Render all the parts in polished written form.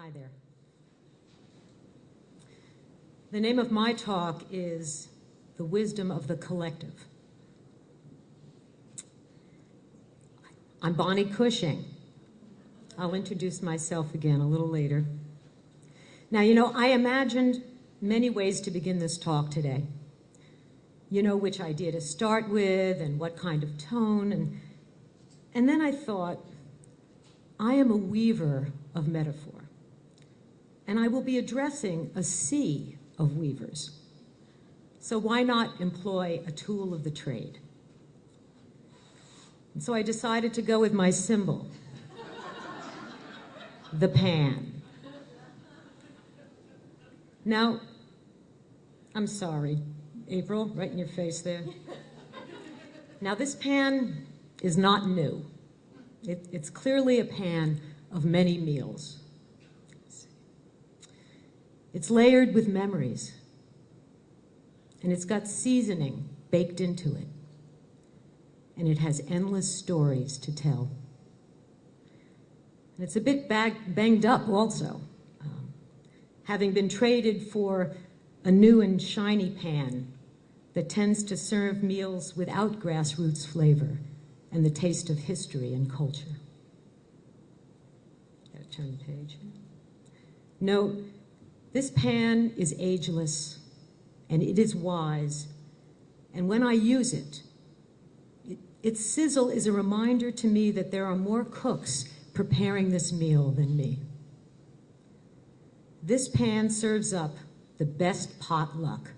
Hi there. The name of my talk is The Wisdom of the Collective. I'm Bonnie Cushing. I'll introduce myself again a little later. Now, I imagined many ways to begin this talk today. You know which idea to start with and what kind of tone. And then I thought, I am a weaver of metaphor, and I will be addressing a sea of weavers. So why not employ a tool of the trade? And so I decided to go with my symbol, the pan. Now, I'm sorry, April, right in your face there. Now, this pan is not new. It's clearly a pan of many meals. It's layered with memories, and it's got seasoning baked into it, and it has endless stories to tell. And it's a bit banged up also, having been traded for a new and shiny pan that tends to serve meals without grassroots flavor and the taste of history and culture. Gotta turn the page. Note, this pan is ageless and it is wise, and when I use it, its sizzle is a reminder to me that there are more cooks preparing this meal than me. This pan serves up the best potluck,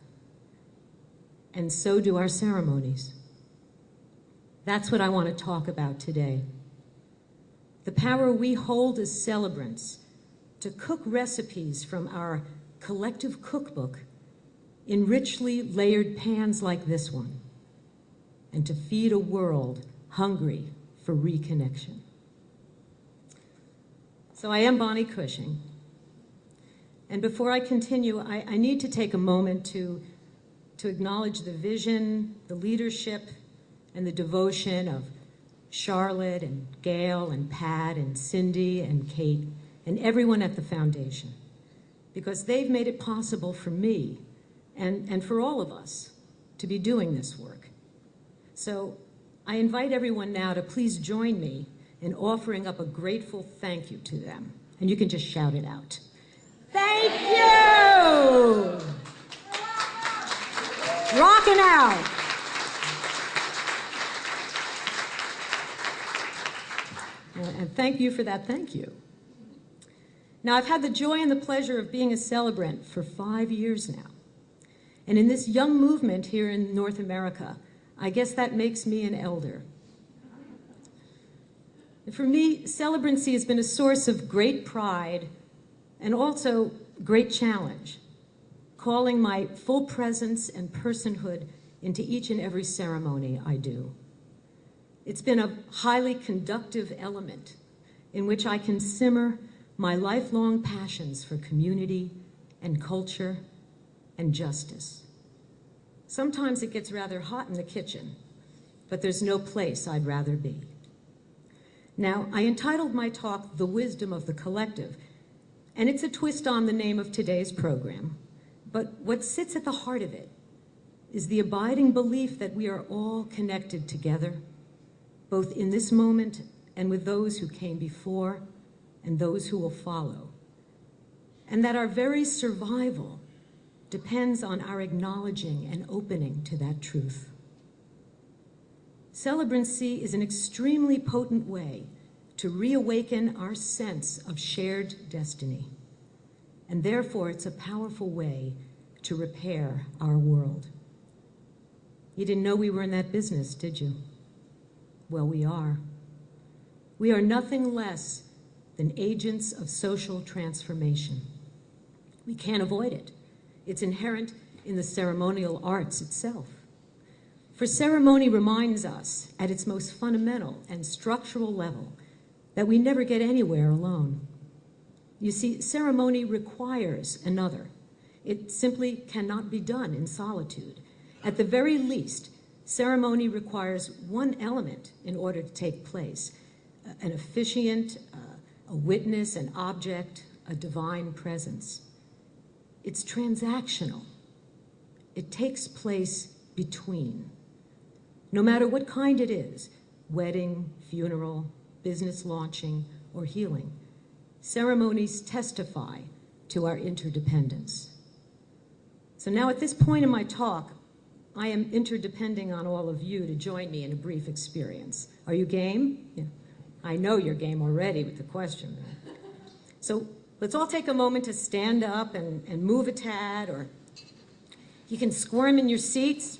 and so do our ceremonies. That's what I want to talk about today. The power we hold as celebrants to cook recipes from our collective cookbook in richly layered pans like this one, and to feed a world hungry for reconnection. So I am Bonnie Cushing, and before I continue, I need to take a moment to acknowledge the vision, the leadership, and the devotion of Charlotte and Gail and Pat and Cindy and Kate and everyone at the foundation, because they've made it possible for me and for all of us to be doing this work. So I invite everyone now to please join me in offering up a grateful thank you to them. And you can just shout it out. Thank you! Rocking out. And thank you for that thank you. Now, I've had the joy and the pleasure of being a celebrant for 5 years now. And in this young movement here in North America, I guess that makes me an elder. For me, celebrancy has been a source of great pride and also great challenge, calling my full presence and personhood into each and every ceremony I do. It's been a highly conductive element in which I can simmer my lifelong passions for community and culture and justice. Sometimes it gets rather hot in the kitchen, but there's no place I'd rather be. Now, I entitled my talk, The Wisdom of the Collective, and it's a twist on the name of today's program. But what sits at the heart of it is the abiding belief that we are all connected together, both in this moment and with those who came before and those who will follow, and that our very survival depends on our acknowledging and opening to that truth. Celebrancy is an extremely potent way to reawaken our sense of shared destiny, and therefore it's a powerful way to repair our world. You didn't know we were in that business, did you? Well, we are. We are nothing less than agents of social transformation. We can't avoid it. It's inherent in the ceremonial arts itself. For ceremony reminds us, at its most fundamental and structural level, that we never get anywhere alone. You see, ceremony requires another. It simply cannot be done in solitude. At the very least, ceremony requires one element in order to take place, an officiant, a witness, an object, a divine presence. It's transactional. It takes place between. No matter what kind it is, wedding, funeral, business launching, or healing, ceremonies testify to our interdependence. So now at this point in my talk, I am interdepending on all of you to join me in a brief experience. Are you game? Yeah. I know you're game already with the question. So let's all take a moment to stand up and move a tad, or you can squirm in your seats,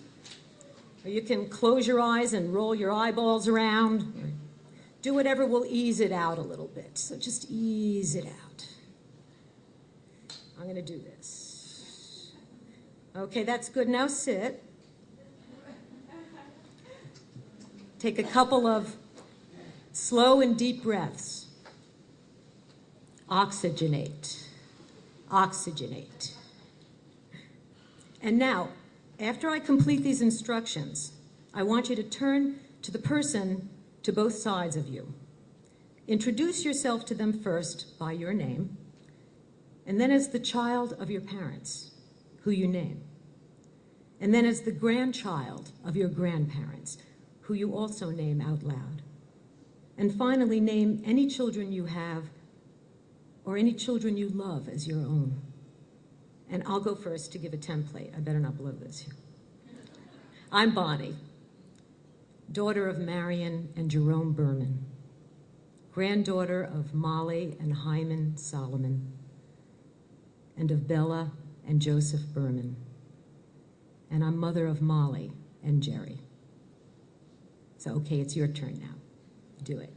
or you can close your eyes and roll your eyeballs around, or do whatever will ease it out a little bit. So just ease it out. I'm going to do this. Okay, that's good. Now sit. Take a couple of slow and deep breaths. Oxygenate. Oxygenate. And now, after I complete these instructions, I want you to turn to the person to both sides of you. Introduce yourself to them first by your name, and then as the child of your parents, who you name, and then as the grandchild of your grandparents, who you also name out loud. And finally, name any children you have or any children you love as your own. And I'll go first to give a template. I better not blow this. I'm Bonnie, daughter of Marion and Jerome Berman, granddaughter of Molly and Hyman Solomon, and of Bella and Joseph Berman. And I'm mother of Molly and Jerry. So, okay, it's your turn now. Do it.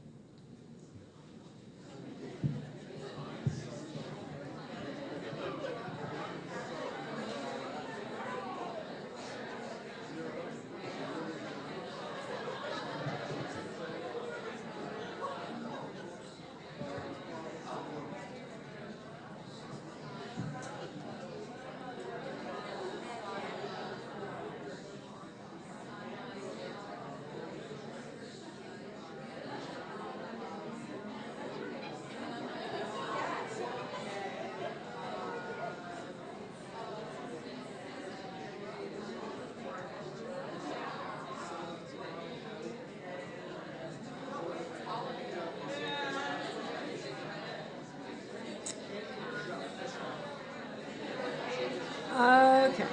Okay.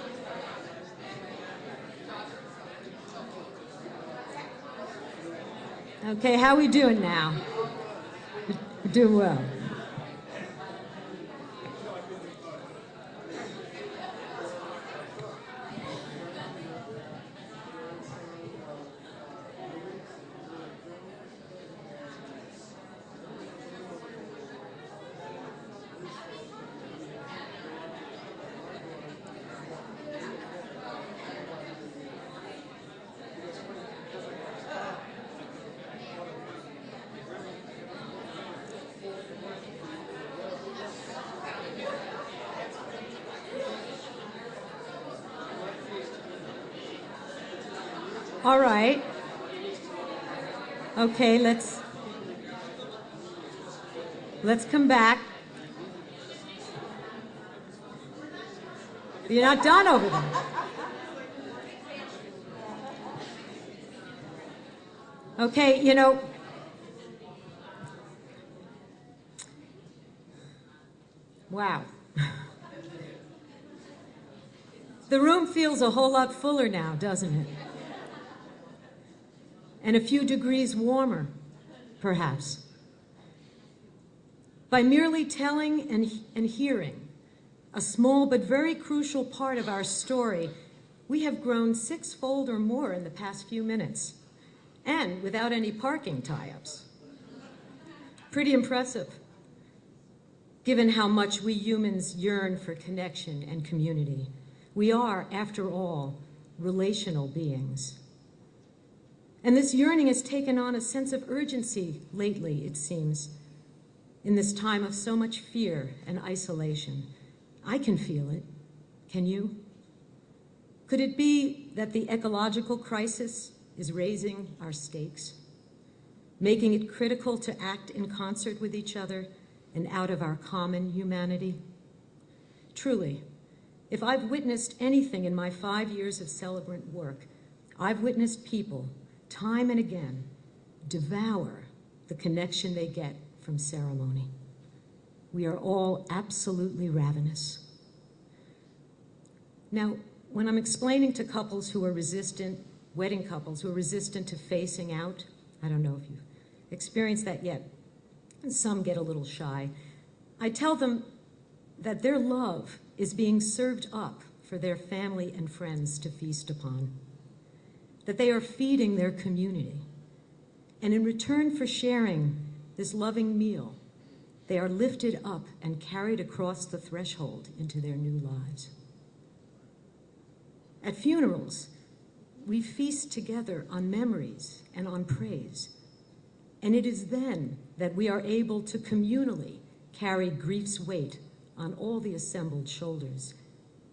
Okay, how we doing now? We're doing well. All right. Okay, let's come back. You're not done over there. Okay, you know, wow. The room feels a whole lot fuller now, doesn't it? And a few degrees warmer, perhaps. By merely telling and hearing a small but very crucial part of our story, we have grown sixfold or more in the past few minutes, and without any parking tie-ups. Pretty impressive, given how much we humans yearn for connection and community. We are, after all, relational beings. And this yearning has taken on a sense of urgency lately, it seems, in this time of so much fear and isolation. I can feel it. Can you? Could it be that the ecological crisis is raising our stakes, making it critical to act in concert with each other and out of our common humanity? Truly, if I've witnessed anything in my 5 years of celebrant work, I've witnessed people, time and again, devour the connection they get from ceremony. We are all absolutely ravenous. Now, when I'm explaining to couples who are resistant, wedding couples who are resistant to facing out, I don't know if you've experienced that yet, and some get a little shy, I tell them that their love is being served up for their family and friends to feast upon, that they are feeding their community, and in return for sharing this loving meal, they are lifted up and carried across the threshold into their new lives. At funerals, we feast together on memories and on praise, and it is then that we are able to communally carry grief's weight on all the assembled shoulders,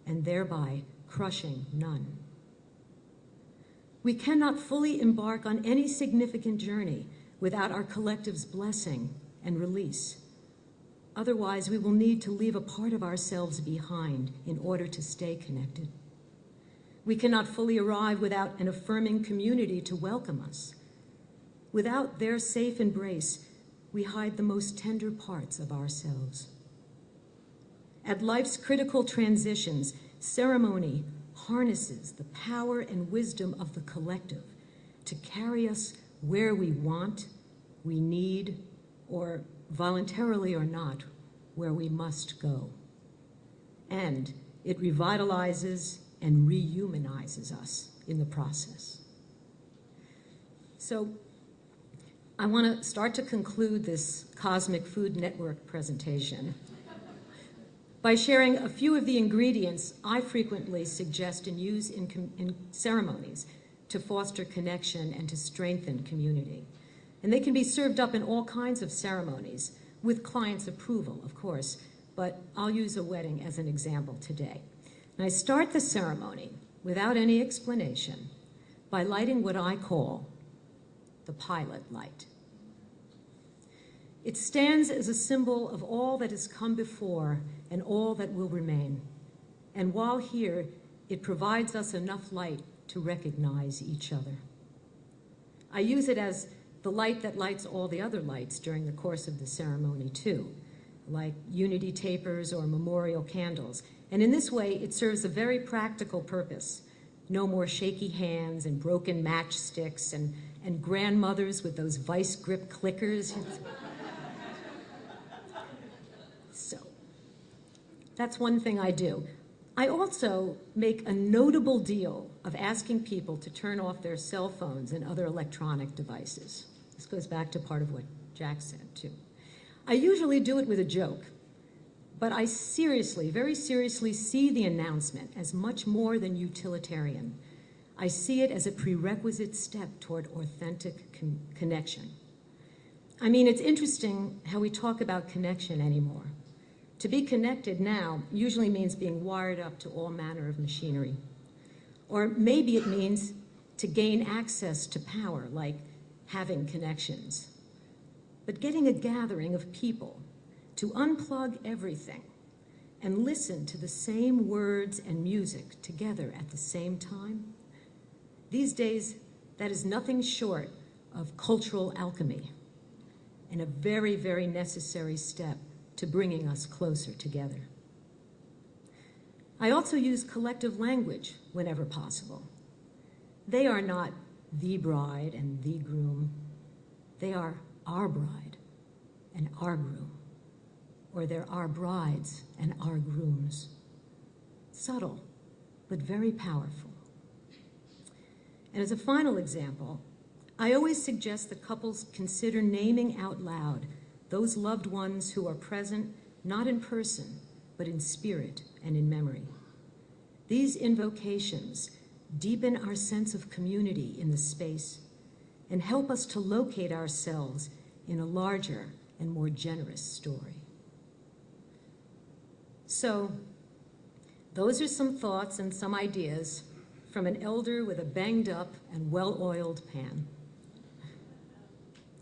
and thereby crushing none. We cannot fully embark on any significant journey without our collective's blessing and release. Otherwise, we will need to leave a part of ourselves behind in order to stay connected. We cannot fully arrive without an affirming community to welcome us. Without their safe embrace, we hide the most tender parts of ourselves. At life's critical transitions, ceremony harnesses the power and wisdom of the collective to carry us where we want, we need, or voluntarily or not, where we must go. And it revitalizes and rehumanizes us in the process. So I want to start to conclude this Cosmic Food Network presentation by sharing a few of the ingredients I frequently suggest and use in ceremonies to foster connection and to strengthen community. And they can be served up in all kinds of ceremonies, with clients' approval, of course, but I'll use a wedding as an example today. And I start the ceremony, without any explanation, by lighting what I call the pilot light. It stands as a symbol of all that has come before and all that will remain. And while here, it provides us enough light to recognize each other. I use it as the light that lights all the other lights during the course of the ceremony too, like unity tapers or memorial candles. And in this way, it serves a very practical purpose. No more shaky hands and broken matchsticks and grandmothers with those vice grip clickers. So that's one thing I do. I also make a notable deal of asking people to turn off their cell phones and other electronic devices. This goes back to part of what Jack said, too. I usually do it with a joke, but I seriously, very seriously see the announcement as much more than utilitarian. I see it as a prerequisite step toward authentic connection. I mean, it's interesting how we talk about connection anymore. To be connected now usually means being wired up to all manner of machinery. Or maybe it means to gain access to power, like having connections. But getting a gathering of people to unplug everything and listen to the same words and music together at the same time, these days, that is nothing short of cultural alchemy and a very, very necessary step to bringing us closer together. I also use collective language whenever possible. They are not the bride and the groom. They are our bride and our groom, or they're our brides and our grooms. Subtle, but very powerful. And as a final example, I always suggest that couples consider naming out loud those loved ones who are present, not in person, but in spirit and in memory. These invocations deepen our sense of community in the space and help us to locate ourselves in a larger and more generous story. So, those are some thoughts and some ideas from an elder with a banged up and well-oiled pan.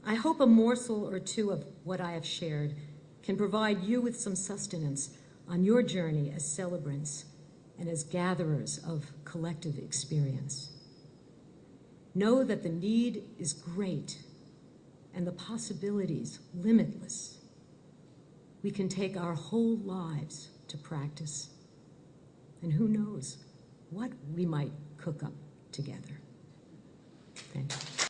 I hope a morsel or two of what I have shared can provide you with some sustenance on your journey as celebrants and as gatherers of collective experience. Know that the need is great and the possibilities limitless. We can take our whole lives to practice, and who knows what we might cook up together. Thank you.